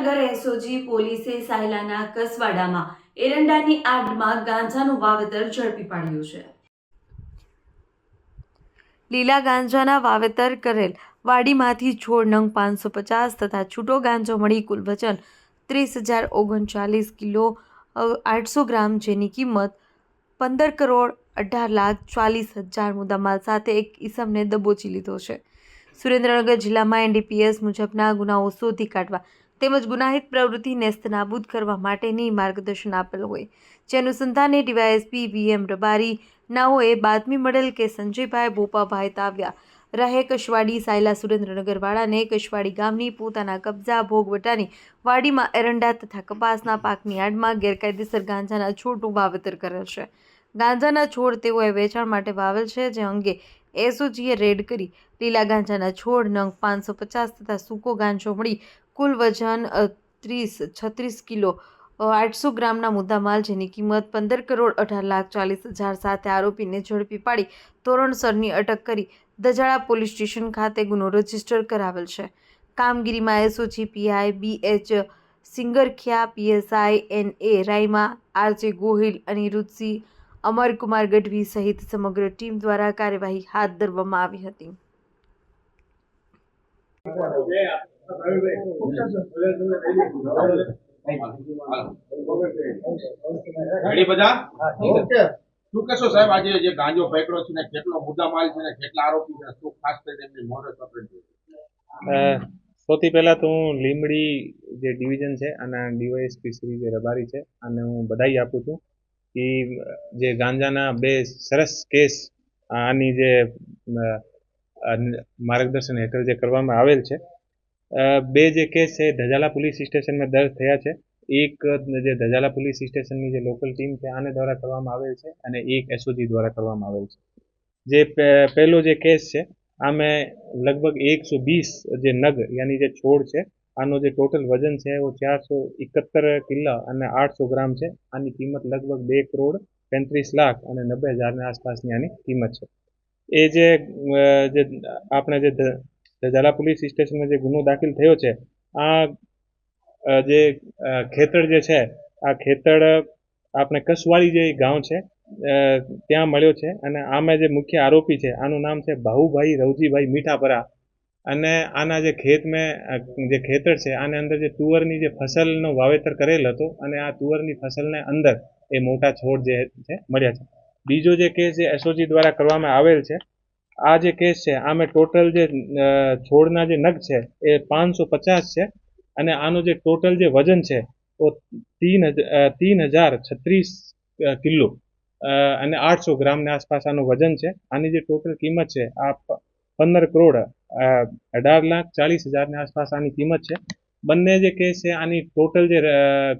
Surendranagar SOG પોલીસે સાયલાના કસવાડામાં એરંડાની આડમાં ગાંજાનું વાવેતર ઝડપી પાડ્યું છે। લીલા ગાંજાના વાવેતર કરેલ વાડીમાંથી છોડ નંગ 550 તથા છૂટો ગાંજો મળી કુલ વજન 30,039 કિલો 800 ગ્રામ, જેની કિંમત 15,18,40,000 મુદ્દામાલ સાથે એક ઈસમને દબોચી લીધો છે। સુરેન્દ્રનગર જિલ્લામાં એનડીપીએસ મુજબના ગુનાઓ શોધી કાઢવા તેમજ ગુનાહિત પ્રવૃત્તિ નેસ્તનાબૂદ કરવા માટેની માર્ગદર્શન આપેલ હોય, જે અનુસંધાને ડીવાયએસપી વીએમ રબારી નાઓએ બાતમી મળેલ કે સંજયભાઈ ભોપાભાઈ તાવ્યા રહે કશવાડી સાયલા સુરેન્દ્રનગર વાળાને કશવાડી ગામની પોતાના કબજા ભોગવટાની વાડીમાં એરંડા તથા કપાસના પાકની આડમાં ગેરકાયદેસર ગાંજાના છોડનું વાવેતર કરેલ છે। ગાંજાના છોડ તેઓએ વેચાણ માટે વાવેલ છે, જે અંગે એસઓજીએ રેડ કરી લીલા ગાંજાના છોડ નંગ 550 તથા સૂકો ગાંજો મળી કુલ વજન 36 કિલો 800 ગ્રામના મુદ્દામાલ, જેની કિંમત 15,18,40,000 સાથે આરોપીને ઝડપી પાડી ધોરણસરની અટક કરી દજાડા પોલીસ સ્ટેશન ખાતે ગુનો રજીસ્ટર કરાવેલ છે। કામગીરીમાં SOG PI BH Singarkhiya, PSI NA Rayma, RJ Gohil, Aniruddhsinh, Amarkumar Gadhvi સહિત સમગ્ર ટીમ દ્વારા કાર્યવાહી હાથ ધરવામાં આવી હતી। શું કહેશો સાહેબ, આજે જે ગાંજો પકડ્યો છે ને કેટલો મુદ્દામાલ છે ને કેટલા આરોપી છે, શું ખાસ કરીને એમની મોડસ ઓપરેન્ડી? સૌથી પહેલા તો હું લીંબડી જે ડિવિઝન છે અને ડીવાયએસપી શ્રી જે રબારી છે અને હું બધાઈ આપું છું કે જે ગાંજાના બે સરસ કેસ આની જે માર્ગદર્શન હેઠળ જે કરવામાં આવેલ છે, બે જે કેસ છે ધજાલા પોલીસ સ્ટેશનમાં દર્જ થયા છે। એક જે ધજાલા પોલીસ સ્ટેશનની જે લોકલ ટીમ છે આને દ્વારા કરવામાં આવેલ છે અને એક એસઓજી દ્વારા કરવામાં આવેલ છે। જે પહેલો જે કેસ છે આમાં લગભગ 120 જે નગ યાની જે છોડ છે, આનો જે ટોટલ વજન છે वो 471 કિલો અને 800 ગ્રામ છે। આની કિંમત લગભગ 2,35,90,000 આસપાસની આની કિંમત છે। એ જે આપણે જે ધજાલા પોલીસ સ્ટેશનમાં જે ગુનો દાખલ થયો છે, આ જે ખેતર જે છે આ ખેતર આપણે કસવાડી જે ગામ છે ત્યાં મળ્યો છે અને આમાં જે મુખ્ય આરોપી છે આનું નામ છે ભાઉભાઈ રવજીભાઈ મીઠાપરા અને આના જે જે ખેતર છે આને અંદર જે તુવરની જે ફસલનો વાવેતર કરેલ હતો અને આ તુવરની ફસલને અંદર એ મોટા છોડ જે છે મળ્યા છે। બીજો જે કેસ જે એસઓજી દ્વારા કરવામાં આવેલ છે, આ જે કેસ છે આમાં ટોટલ જે છોડના જે નગ છે એ 550 છે અને આનું જે ટોટલ જે વજન છે वो 3,036 કિલો અને 800 ગ્રામની આસપાસ આનું વજન છે। આની જે ટોટલ કિંમત છે આ 15,18,40,000 આસપાસ આની કિંમત છે। બંને જે કેસ છે આની ટોટલ જે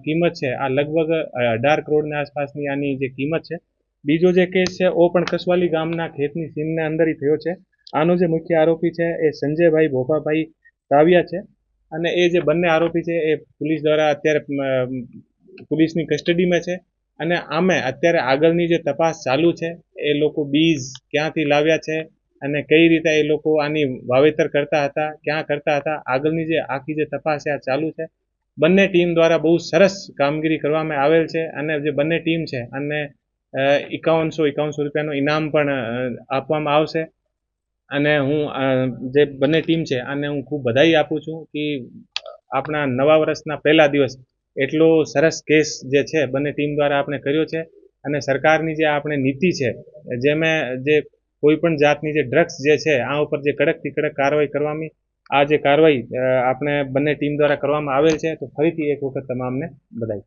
કિંમત છે આ લગભગ 18 કરોડની આસપાસની આની જે કિંમત છે। બીજો જે કેસ છે ઓ પણ કસવાલી ગામના ખેતની સીમને અંદર થયો છે। આનો જે મુખ્ય આરોપી છે એ સંજયભાઈ ભોપાભાઈ તાવ્યા છે અને એ જે બંને આરોપી છે એ પોલીસ દ્વારા અત્યારે પોલીસની કસ્ટડીમાં છે અને આમે અત્યારે આગળની જે તપાસ ચાલુ છે, એ લોકો બીજ ક્યાંથી લાવ્યા છે અને કઈ રીતે એ લોકો આની વાવેતર કરતા હતા, ક્યાં કરતા હતા, આગળની જે આખી જે તપાસ છે આ ચાલુ છે। બંને ટીમ દ્વારા બહુ સરસ કામગીરી કરવામાં આવેલ છે અને જે બંને ટીમ છે અને 51 રૂપિયાનું ઇનામ પણ આપવામાં આવશે અને હું જે બંને ટીમ છે આને હું ખૂબ બધાઈ આપું છું કે આપણા નવા વર્ષના પહેલા દિવસ એટલો સરસ કેસ જે છે બંને ટીમ દ્વારા આપણે કર્યો છે અને સરકારની જે આપણે નીતિ છે જેમાં જે કોઈ પણ જાતની જે ડ્રગ્સ જે છે આ ઉપર જે કડકથી કડક કાર્યવાહી કરવાની આ જે કાર્યવાહી આપણે બંને ટીમ દ્વારા કરવામાં આવેલ છે। તો ફરીથી એક વખત તમામને બધાઈ।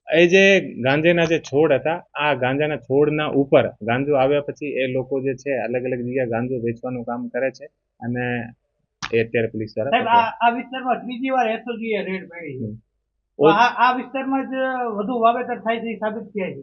એ જે ગાંજાના જે છોડ હતા, આ ગાંજાના છોડના ઉપર ગાંજો આવ્યા પછી એ લોકો જે છે અલગ અલગ જગ્યાએ ગાંજો વેચવાનું કામ કરે છે અને એ અત્યારે પોલીસ દ્વારા આ વિસ્તારમાં ત્રીજી વાર એસઓજીએ રેડ પાડી આ વિસ્તારમાં જ વધુ વાવેતર થાય છે સાબિત થયા છે।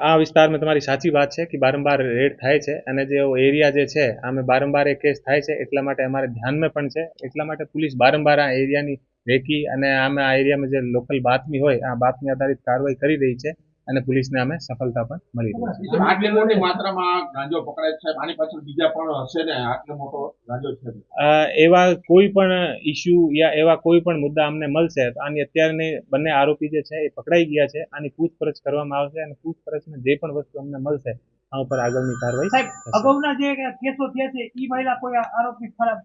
આ વિસ્તારમાં તમારી સાચી વાત છે કે વારંવાર રેડ થાય છે અને જે એરિયા જે છે આમે વારંવાર એ કેસ થાય છે, એટલા માટે અમારે ધ્યાનમાં પણ છે, એટલા માટે પોલીસ વારંવાર આ એરિયાની રેકી અને આ એરિયામાં જે લોકલ બાતમી હોય આ બાતમી આધારિત કાર્યવાહી કરી રહી છે અને પોલીસને અમે સફળતા પણ મળી રહી છે. સાહેબ, આટલી મોટી માત્રામાં ગાંજો પકડાય છે સાહેબ, આની પાછળ બીજા પણ હશે ને? આટલો મોટો ગાંજો છે. એવા કોઈ પણ ઇસ્યુ યા એવા કોઈ પણ મુદ્દા અમને મળશે તો આની અત્યારની બંને આરોપી જે છે એ પકડાઈ ગયા છે, આની પૂછપરછ કરવામાં આવશે અને પૂછપરછમાં જે પણ વસ્તુ અમને મળશે આ ઉપર આગળની કાર્યવાહી સાહેબ થશે. અગાઉના જે કેસો થયા છે એ મહિલા કોઈ આરોપી ખરાબ